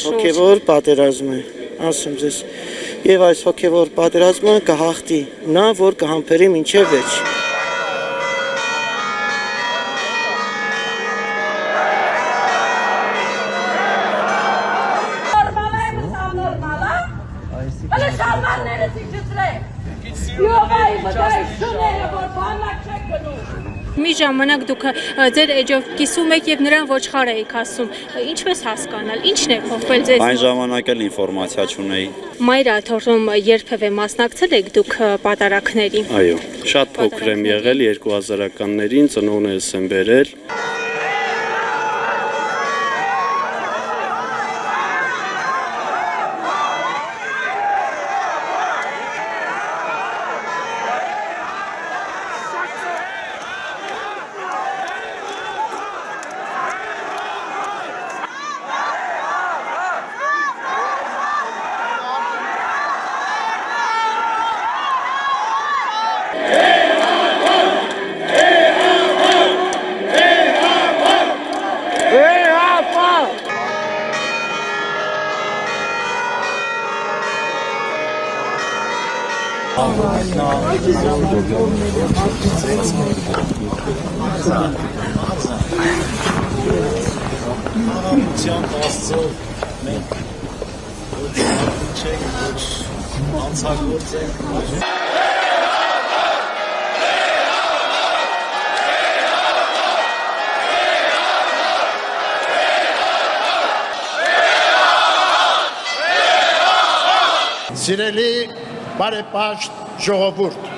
հոգևոր պատերազմ է, ասում ձեզ, եւ այս հոգևոր պատերազմը կհաղթի նա, որ կհամբերի մինչեւ վերջ։ Մի ժամանակ դուք ձեր էջով կիսում եք եւ նրան ոչխար եք ասում, ինչպես հասկանալ, ինչն է փոխվել ձեզ։ Այն ժամանակ էլ ինֆորմացիա չունեի։ Մայրաթորում երբևէ մասնակցել եք դուք պատարակների։ Այո, շատ փոքր եմ եղել 2000-ականներին, ծնողներս եմ բերել։ Սիրելի բարեպաշտ ժողովուրդ,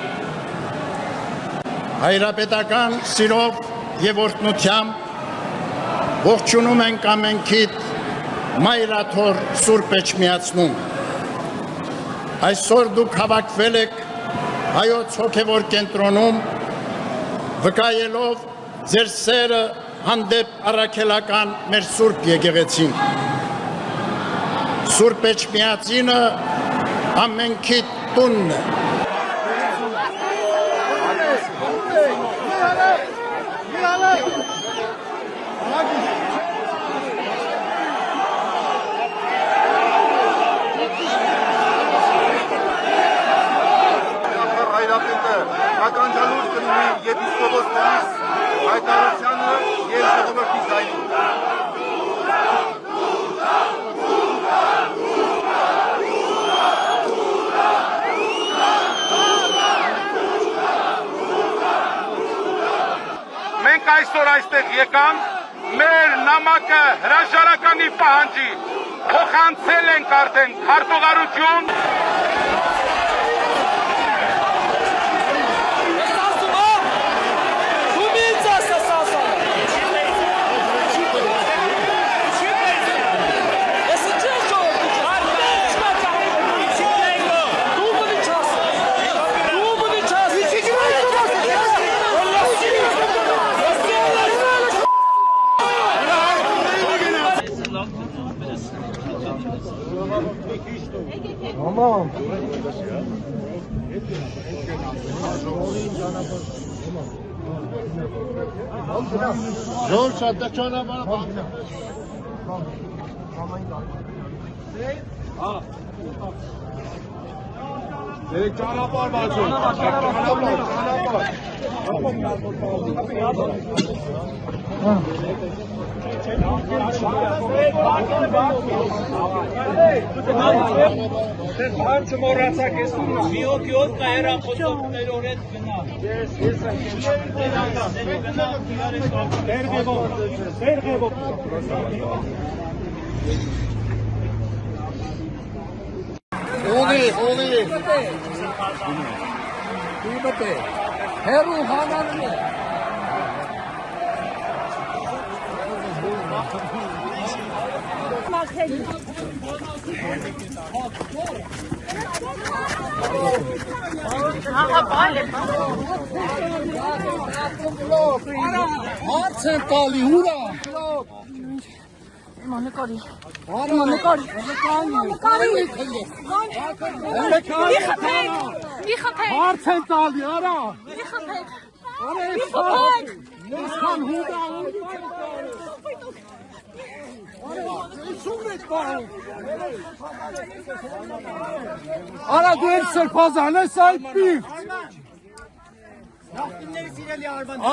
հայրապետական սիրով եւ օրհնությամբ ողջունում ենք ամենքիդ Մայրաթոր Սուրբ Էջմիածնում։ Այսօր դուք հավաքվել եք հայոց հոգևոր կենտրոնում վկայելով ձեր սերը հանդեպ առաքելական մեր Սուրբ եկեղեցին։ Սուրբ Էջմիածինը ամենքիդ տունն է։ Մենք այսօր այստեղ եկանք, մեր նամակը հրաժարականի պահանջի, փոխանցել ենք արդեն քարտուղարություն։ Ժոր շատ ճանապարհ Երեք ճանապարհ բացում Հարց մոռացակ ես մի օգիոտ կա հեռախոսողներով հետ գնա։ Օլի Իբտե հերու հանանն է Հարց են տալի ուրա Նկարի։ Մի խփեք։ Հարց են տալի արա Մի խփեք։ Արե ես քան հուդա Արա դու եք սրբազան ես այդ պիղծ։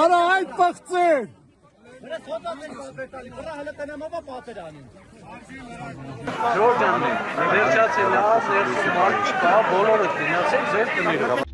Արա այդ պղծեր։ Ժորժանն է, վերջացել է, ներսում մարդ չկա, բոլորը գնացեք ձեր տները։